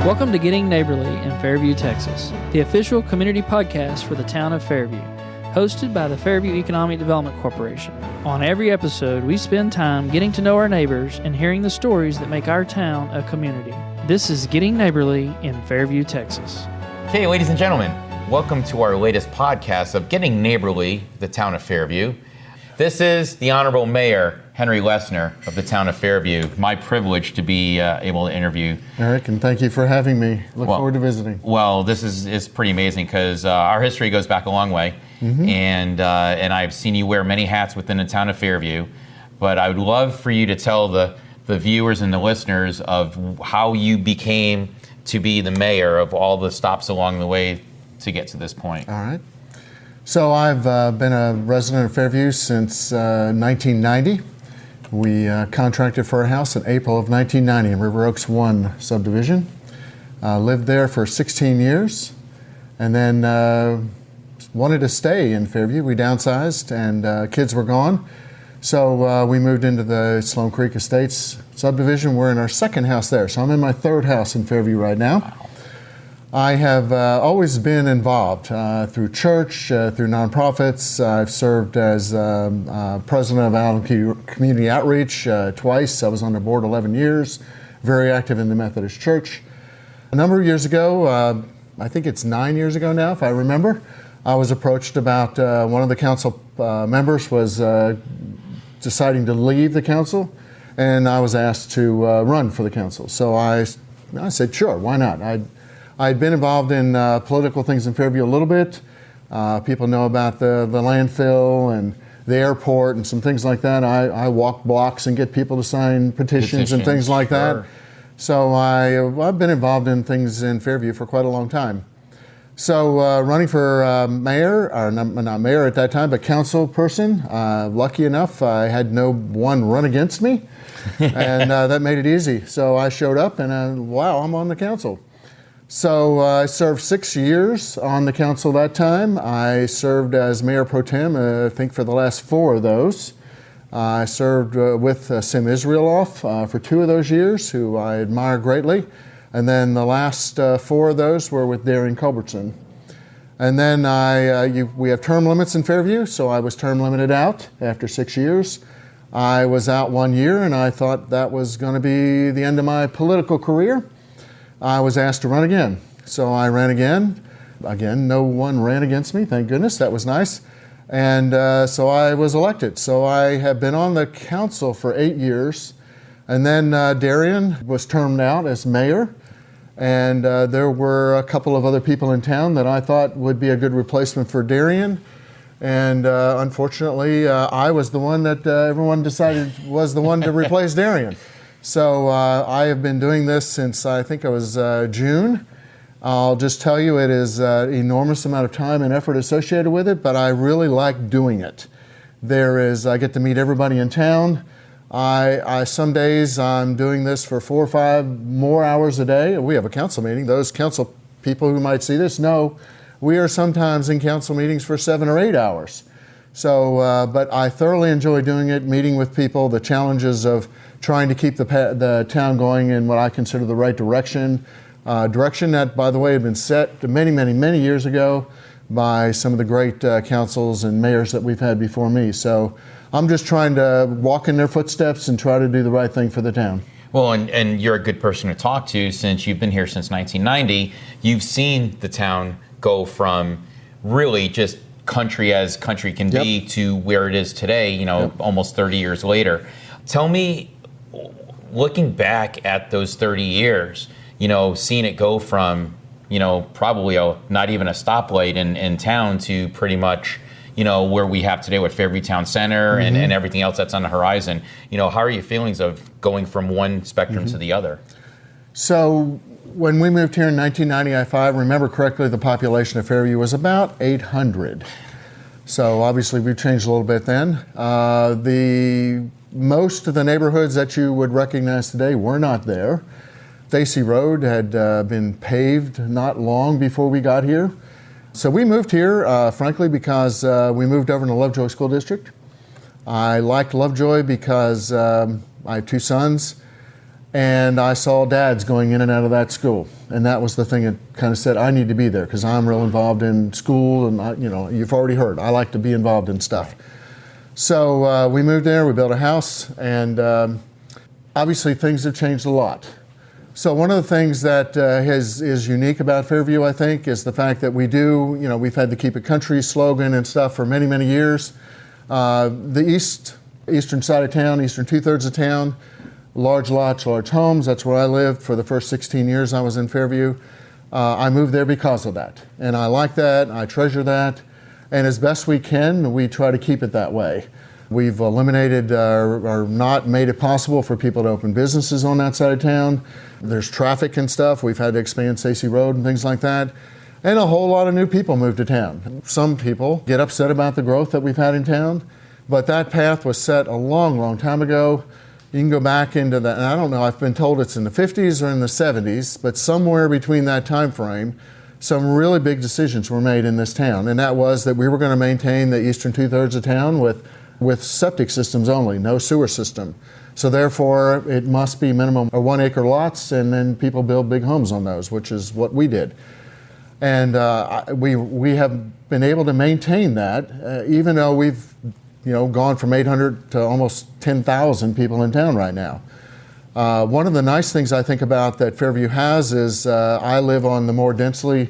Welcome to Getting Neighborly in Fairview, Texas, the official community podcast for the town of Fairview, hosted by the Fairview Economic Development Corporation. On every episode, we spend time getting to know our neighbors and hearing the stories that make our town a community. This is Getting Neighborly in Fairview, Texas. Okay, ladies and gentlemen, welcome to our latest podcast of Getting Neighborly, the town of Fairview. This is the Honorable Mayor Henry Lessner of the town of Fairview. My privilege to be able to interview. Eric, and thank you for having me. Look forward to visiting. Well, this is pretty amazing because our history goes back a long way, and I've seen you wear many hats within the town of Fairview. But I would love for you to tell the viewers and the listeners of how you became to be the mayor, of all the stops along the way to get to this point. All right. So I've been a resident of Fairview since 1990. We contracted for a house in April of 1990 in River Oaks 1 subdivision. Lived there for 16 years and then wanted to stay in Fairview. We downsized and kids were gone. So we moved into the Sloan Creek Estates subdivision. We're in our second house there. So I'm in my third house in Fairview right now. Wow. I have always been involved through church, through nonprofits. I've served as president of Allen Community Outreach twice. I was on the board 11 years, very active in the Methodist Church. A number of years ago, I think it's 9 years ago now, if I remember, I was approached about one of the council members was deciding to leave the council, and I was asked to run for the council. So I said, sure, why not? I'd been involved in political things in Fairview a little bit. People know about the landfill and the airport and some things like that. I walk blocks and get people to sign petitions and things like that. So I've been involved in things in Fairview for quite a long time. So running for mayor, or not mayor at that time, but council person, lucky enough, I had no one run against me, and that made it easy. So I showed up and wow, I'm on the council. So I served 6 years on the council that time. I served as mayor pro tem, I think, for the last 4 of those. I served with Sim Israeloff for 2 of those years, who I admire greatly. And then the last 4 of those were with Darren Culbertson. And then we have term limits in Fairview, so I was term limited out after 6 years. I was out 1 year, and I thought that was going to be the end of my political career. I was asked to run again. So I ran again. Again, no one ran against me, thank goodness. That was nice. And so I was elected. So I have been on the council for 8 years. And then Darian was termed out as mayor. And there were a couple of other people in town that I thought would be a good replacement for Darian. And unfortunately, I was the one that everyone decided was the one to replace Darian. So I have been doing this since I think it was June. I'll just tell you it is an enormous amount of time and effort associated with it, but I really like doing it. I get to meet everybody in town. Some days I'm doing this for 4 or 5 more hours a day. We have a council meeting. Those council people who might see this know we are sometimes in council meetings for 7 or 8 hours. So, but I thoroughly enjoy doing it, meeting with people, the challenges of trying to keep the town going in what I consider the right direction. Direction that, by the way, had been set many, many, many years ago by some of the great councils and mayors that we've had before me. So I'm just trying to walk in their footsteps and try to do the right thing for the town. Well, and you're a good person to talk to since you've been here since 1990. You've seen the town go from really just country as country can be to where it is today, almost 30 years later. Tell me, looking back at those 30 years, seeing it go from, probably not even a stoplight in town to pretty much, where we have today with Fairview Town Center and everything else that's on the horizon. How are your feelings of going from one spectrum to the other? So when we moved here in 1990, if I remember correctly, the population of Fairview was about 800. So obviously we've changed a little bit then. Most of the neighborhoods that you would recognize today were not there. Stacy Road had been paved not long before we got here. So we moved here, frankly, because we moved over in the Lovejoy School District. I liked Lovejoy because I have 2 sons. And I saw dads going in and out of that school. And that was the thing that kind of said, I need to be there because I'm real involved in school. And, you've already heard, I like to be involved in stuff. So we moved there, we built a house, and obviously things have changed a lot. So one of the things that is unique about Fairview, I think, is the fact that we've had the Keep It Country slogan and stuff for many, many years. The eastern side of town, eastern 2/3 of town, large lots, large homes. That's where I lived for the first 16 years I was in Fairview. I moved there because of that. And I like that, I treasure that. And as best we can, we try to keep it that way. We've eliminated or not made it possible for people to open businesses on that side of town. There's traffic and stuff. We've had to expand Stacey Road and things like that. And a whole lot of new people moved to town. Some people get upset about the growth that we've had in town, but that path was set a long, long time ago. You can go back into that, and I don't know, I've been told it's in the 50s or in the 70s, but somewhere between that time frame, some really big decisions were made in this town. And that was that we were going to maintain the eastern 2/3 of town with septic systems only, no sewer system. So therefore, it must be minimum 1 acre lots, and then people build big homes on those, which is what we did. And we have been able to maintain that, even though we've gone from 800 to almost 10,000 people in town right now. One of the nice things I think about that Fairview has is I live on the more densely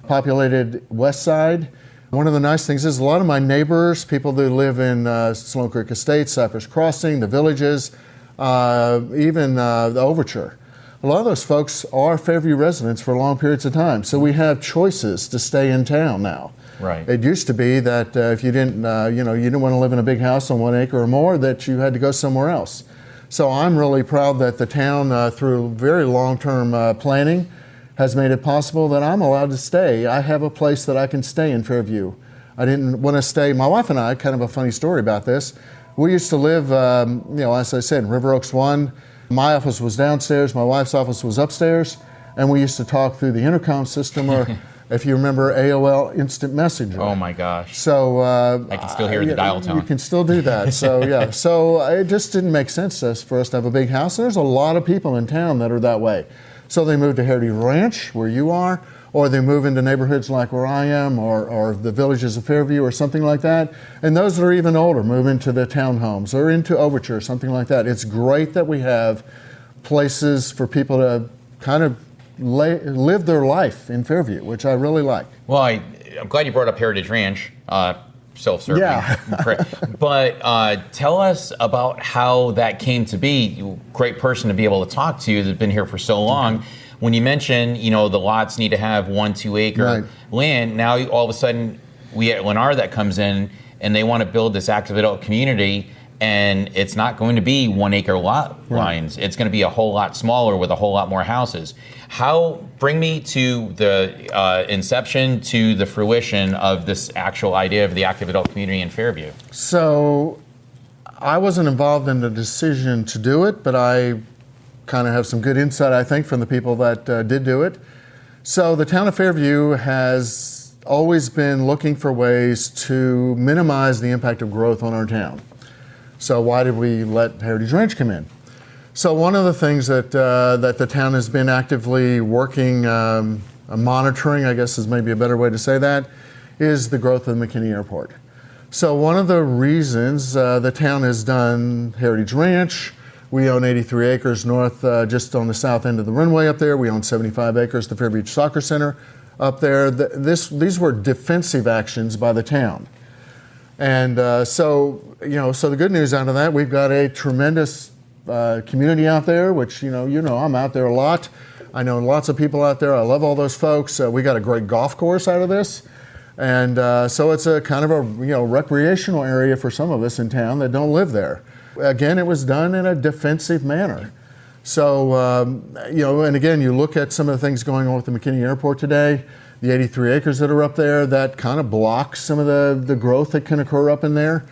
populated west side. One of the nice things is a lot of my neighbors, people that live in Sloan Creek Estates, Cypress Crossing, the Villages, even the Overture. A lot of those folks are Fairview residents for long periods of time, so we have choices to stay in town now. Right. It used to be that if you didn't, you didn't want to live in a big house on 1 acre or more, that you had to go somewhere else. So I'm really proud that the town, through very long-term planning, has made it possible that I'm allowed to stay. I have a place that I can stay in Fairview. I didn't want to stay. My wife and I, kind of a funny story about this. We used to live, as I said, in River Oaks 1. My office was downstairs. My wife's office was upstairs, and we used to talk through the intercom system, or if you remember AOL Instant Messenger. Oh my gosh. So I can still hear the dial tone. You can still do that. So yeah. So it just didn't make sense for us to have a big house. There's a lot of people in town that are that way. So they move to Heritage Ranch, where you are, or they move into neighborhoods like where I am, or the Villages of Fairview, or something like that. And those that are even older move into the townhomes or into Overture, or something like that. It's great that we have places for people to kind of live their life in Fairview, which I really like. Well, I'm glad you brought up Heritage Ranch, self-serving. Yeah. But tell us about how that came to be. Great person to be able to talk to that's been here for so long. When you mention, the lots need to have 1 2 acre land, now all of a sudden we at Lennar that comes in and they want to build this active adult community, and it's not going to be 1 acre lot lines. It's going to be a whole lot smaller with a whole lot more houses. Bring me to the inception to the fruition of this actual idea of the active adult community in Fairview. So I wasn't involved in the decision to do it, but I kind of have some good insight, I think, from the people that did do it. So the town of Fairview has always been looking for ways to minimize the impact of growth on our town. So why did we let Heritage Ranch come in? So one of the things that the town has been actively working, monitoring, I guess is maybe a better way to say that, is the growth of the McKinney Airport. So one of the reasons the town has done Heritage Ranch, we own 83 acres north, just on the south end of the runway up there. We own 75 acres, the Fairview Soccer Center up there. These were defensive actions by the town. And so the good news out of that, we've got a tremendous community out there, which, I'm out there a lot. I know lots of people out there. I love all those folks. We got a great golf course out of this. And so it's a kind of a, recreational area for some of us in town that don't live there. Again, it was done in a defensive manner. So, and again, you look at some of the things going on with the McKinney Airport today, the 83 acres that are up there, that kind of blocks some of the growth that can occur up in there.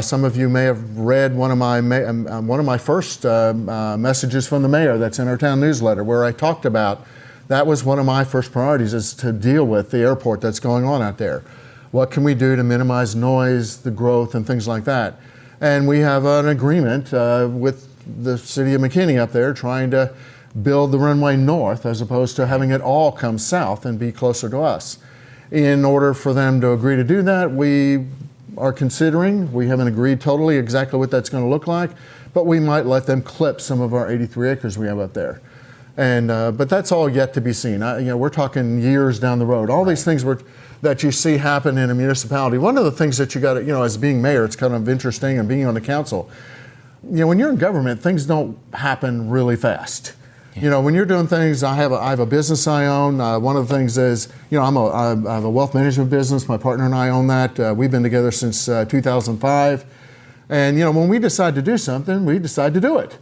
Some of you may have read one of my first messages from the mayor that's in our town newsletter, where I talked about that was one of my first priorities, is to deal with the airport that's going on out there. What can we do to minimize noise, the growth, and things like that? And we have an agreement with the city of McKinney up there trying to build the runway north as opposed to having it all come south and be closer to us. In order for them to agree to do that, we are considering, we haven't agreed totally exactly what that's going to look like, but we might let them clip some of our 83 acres we have up there. And but that's all yet to be seen. We're talking years down the road. All these things that you see happen in a municipality. One of the things that you got to, as being mayor, it's kind of interesting, and being on the council, when you're in government, things don't happen really fast. When you're doing things, I have a business I own. One of the things is, I have a wealth management business. My partner and I own that. We've been together since 2005. And, when we decide to do something, we decide to do it.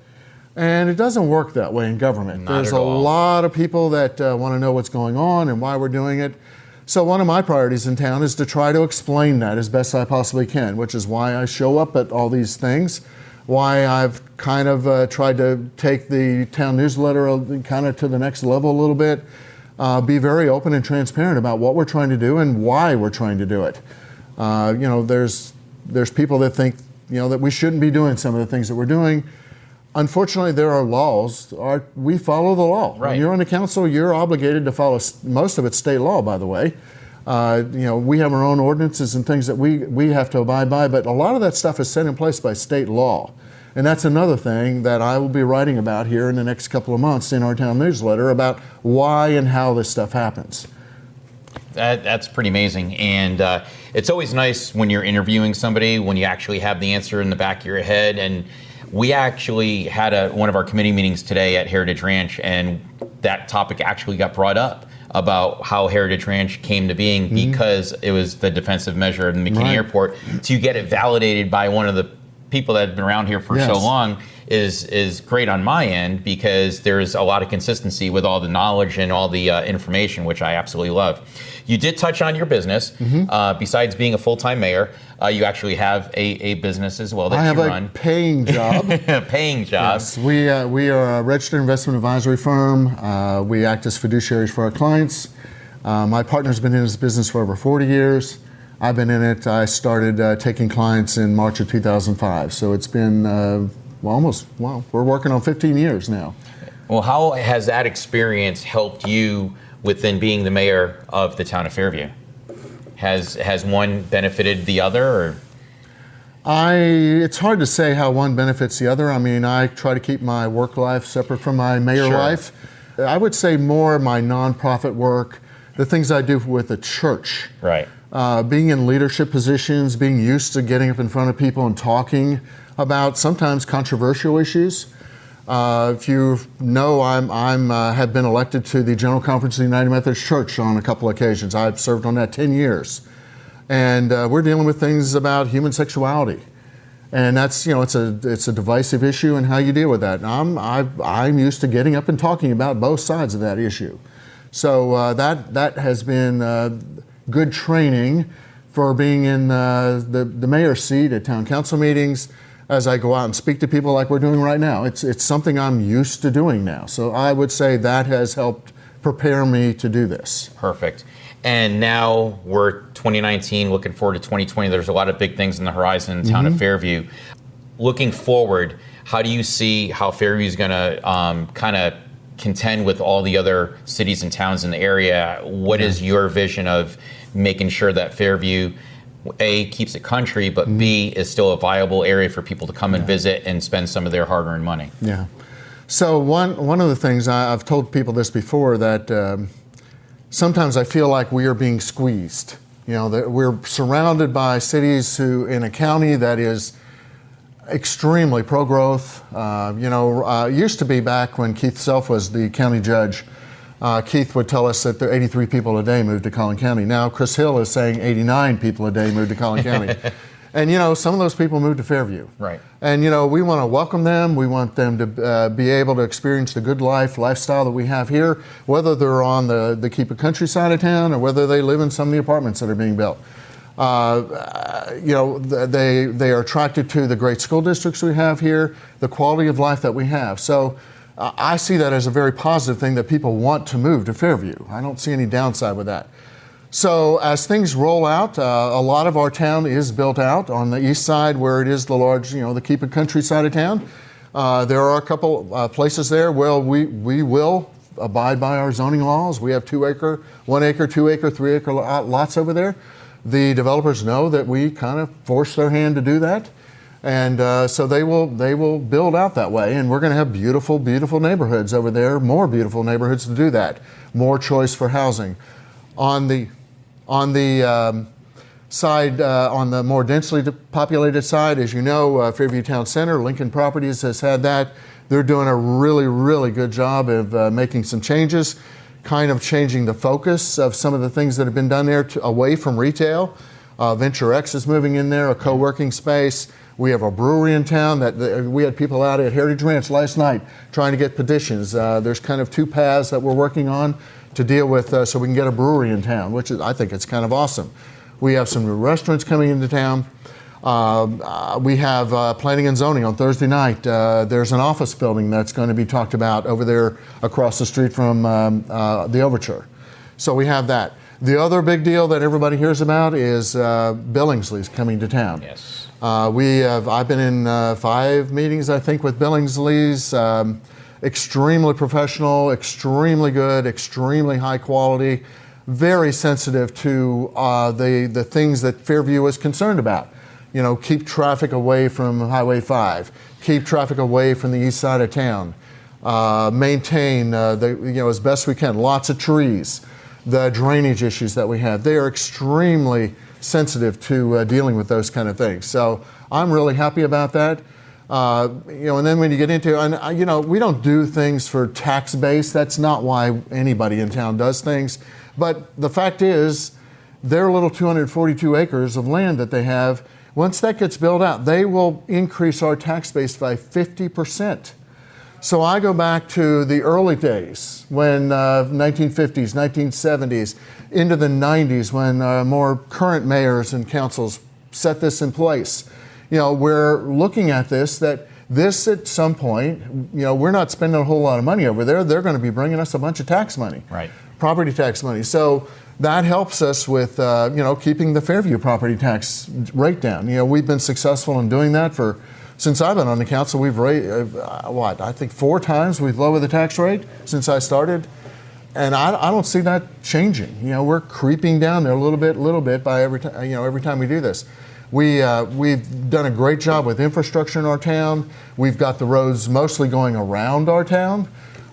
And it doesn't work that way in government. There's a lot of people that want to know what's going on and why we're doing it. So one of my priorities in town is to try to explain that as best I possibly can, which is why I show up at all these things. Why I've kind of tried to take the town newsletter kind of to the next level a little bit, be very open and transparent about what we're trying to do and why we're trying to do it. There's people that think that we shouldn't be doing some of the things that we're doing. Unfortunately, there are laws. We follow the law. Right. When you're on the council, you're obligated to follow most of it's state law, by the way. We have our own ordinances and things that we have to abide by, but a lot of that stuff is set in place by state law. And that's another thing that I will be writing about here in the next couple of months in our town newsletter about why and how this stuff happens. That's pretty amazing. And it's always nice when you're interviewing somebody, when you actually have the answer in the back of your head. And we actually had one of our committee meetings today at Heritage Ranch, and that topic actually got brought up about how Heritage Ranch came to being because it was the defensive measure in the McKinney Airport. To get it validated by one of the people that have been around here for so long is great on my end, because there's a lot of consistency with all the knowledge and all the information, which I absolutely love. You did touch on your business. Besides being a full-time mayor, you actually have a business as well that you run. I have a paying job. Paying job. Yes, we are a registered investment advisory firm. We act as fiduciaries for our clients. My partner's been in this business for over 40 years. I've been in it. I started taking clients in March of 2005. So it's been we're working on 15 years now. Well, how has that experience helped you within being the mayor of the town of Fairview? Has one benefited the other? Or? It's hard to say how one benefits the other. I mean, I try to keep my work life separate from my mayor life. I would say more my nonprofit work, the things I do with the church. Right. Being in leadership positions, being used to getting up in front of people and talking about sometimes controversial issues. If you know, I have been elected to the General Conference of the United Methodist Church on a couple of occasions. I've served on that 10 years. And we're dealing with things about human sexuality. And that's, it's a divisive issue, and how you deal with that. And I'm used to getting up and talking about both sides of that issue. So that has been good training for being in the mayor's seat at town council meetings, as I go out and speak to people like we're doing right now. It's something I'm used to doing now. So I would say that has helped prepare me to do this. Perfect. And now we're 2019, looking forward to 2020. There's a lot of big things in the horizon in the town of Fairview. Looking forward, how do you see how Fairview is going to kind of contend with all the other cities and towns in the area? What is your vision of making sure that Fairview, A, keeps it country, but B, is still a viable area for people to come and visit and spend some of their hard-earned money? Yeah. So one of the things, I've told people this before, that sometimes I feel like we are being squeezed. That we're surrounded by cities in a county that is extremely pro-growth. It used to be back when Keith Self was the county judge. Keith would tell us that 83 people a day moved to Collin County. Now Chris Hill is saying 89 people a day moved to Collin County. And some of those people moved to Fairview. Right. And we want to welcome them. We want them to be able to experience the good lifestyle that we have here, whether they're on the Keep It Country side of town or whether they live in some of the apartments that are being built. They are attracted to the great school districts we have here, the quality of life that we have. So I see that as a very positive thing, that people want to move to Fairview. I don't see any downside with that. So as things roll out, a lot of our town is built out on the east side, where it is the large, the Keep It Country side of town. There are a couple places there where we will abide by our zoning laws. We have 2 acre, 1 acre, 2 acre, 3 acre lots over there. The developers know that we kind of force their hand to do that. And so they will build out that way, and we're going to have beautiful, beautiful neighborhoods over there, more beautiful neighborhoods to do that, more choice for housing. On the side, on the more densely populated side, as you know, Fairview Town Center, Lincoln Properties has had that. They're doing a really, really good job of making some changes, kind of changing the focus of some of the things that have been done there away from retail. Venture X is moving in there, a co-working space. We have a brewery in town that we had people out at Heritage Ranch last night trying to get petitions. There's kind of 2 paths that we're working on to deal with so we can get a brewery in town, which I think it's kind of awesome. We have some new restaurants coming into town. We have planning and zoning on Thursday night. There's an office building that's going to be talked about over there across the street from the Overture. So we have that. The other big deal that everybody hears about is Billingsley's coming to town. Yes. I've been in 5 meetings, I think, with Billingsley's. Extremely professional, extremely good, extremely high quality, very sensitive to the things that Fairview is concerned about. You know, keep traffic away from Highway 5, keep traffic away from the east side of town, maintain as best we can, lots of trees, the drainage issues that we have. They are extremely sensitive to dealing with those kind of things. So I'm really happy about that. And then when you get into, we don't do things for tax base. That's not why anybody in town does things. But the fact is, their little 242 acres of land that they have, once that gets built out, they will increase our tax base by 50%. So I go back to the early days when 1950s, 1970s, into the 90s when more current mayors and councils set this in place. We're looking at this at some point, we're not spending a whole lot of money over there. They're going to be bringing us a bunch of tax money, right? Property tax money. So that helps us with, keeping the Fairview property tax rate down. We've been successful in doing that since I've been on the council. We've raised, I think 4 times we've lowered the tax rate since I started. And I don't see that changing. We're creeping down there a little bit by every time we do this. We've done a great job with infrastructure in our town. We've got the roads mostly going around our town.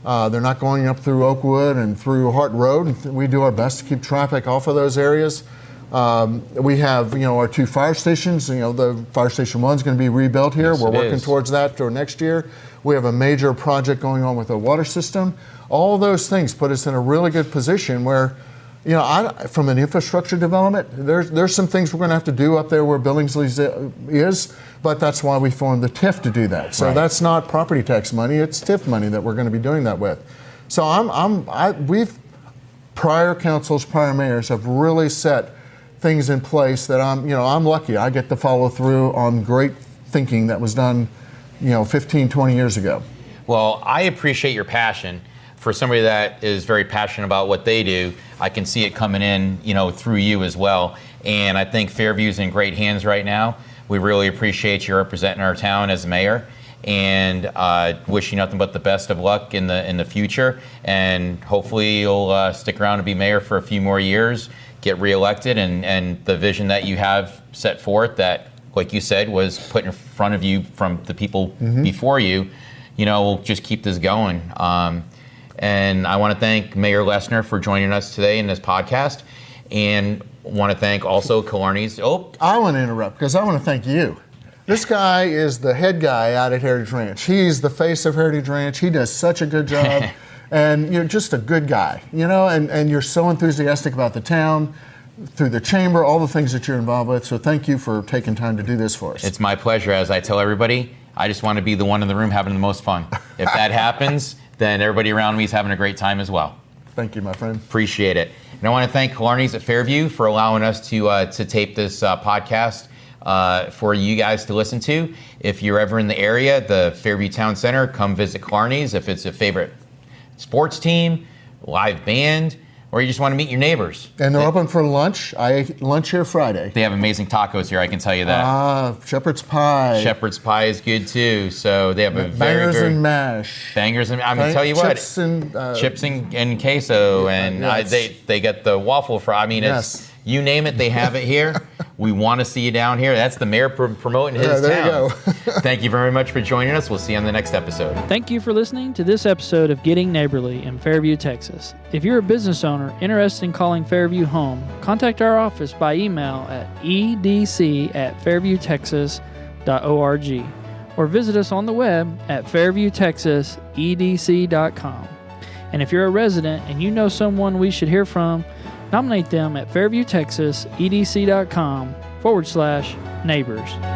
They're not going up through Oakwood and through Hart Road. We do our best to keep traffic off of those areas. We have, our 2 fire stations. The fire station 1's going to be rebuilt here. Yes, we're working towards that for next year. We have a major project going on with the water system. All those things put us in a really good position where, from an infrastructure development, there's some things we're going to have to do up there where Billingsley's is, but that's why we formed the TIF to do that. So That's not property tax money; it's TIF money that we're going to be doing that with. So prior councils, prior mayors have really set things in place that I'm lucky. I get to follow through on great thinking that was done, 15, 20 years ago. Well, I appreciate your passion. For somebody that is very passionate about what they do, I can see it coming in, through you as well. And I think Fairview's in great hands right now. We really appreciate you representing our town as mayor, and wish you nothing but the best of luck in the future. And hopefully you'll stick around to be mayor for a few more years, get reelected, and the vision that you have set forth that, like you said, was put in front of you from the people before you, we'll just keep this going. And I want to thank Mayor Lessner for joining us today in this podcast, and want to thank also Killarney's. I want to interrupt because I want to thank you. This guy is the head guy out at Heritage Ranch. He's the face of Heritage Ranch. He does such a good job, and you're just a good guy, and you're so enthusiastic about the town, through the chamber, all the things that you're involved with. So thank you for taking time to do this for us. It's my pleasure. As I tell everybody, I just want to be the one in the room having the most fun. If that happens, then everybody around me is having a great time as well. Thank you, my friend. Appreciate it. And I want to thank Killarney's at Fairview for allowing us to tape this podcast for you guys to listen to. If you're ever in the area, the Fairview Town Center, come visit Killarney's. If it's a favorite sports team, live band, or you just want to meet your neighbors. And they're open for lunch. I ate lunch here Friday. They have amazing tacos here, I can tell you that. Shepherd's pie. Shepherd's pie is good too. So they have a Bangers and mash. Bangers and I'm gonna tell you what. Chips and queso, and yes. they get the waffle fry. I mean, yes. It's you name it, they have it here. We want to see you down here. That's the mayor promoting his there town. You go. Thank you very much for joining us. We'll see you on the next episode. Thank you for listening to this episode of Getting Neighborly in Fairview, Texas. If you're a business owner interested in calling Fairview home, contact our office by email at edc@fairviewtexas.org or visit us on the web at fairviewtexasedc.com. And if you're a resident and you know someone we should hear from, nominate them at fairviewtexasedc.com/neighbors.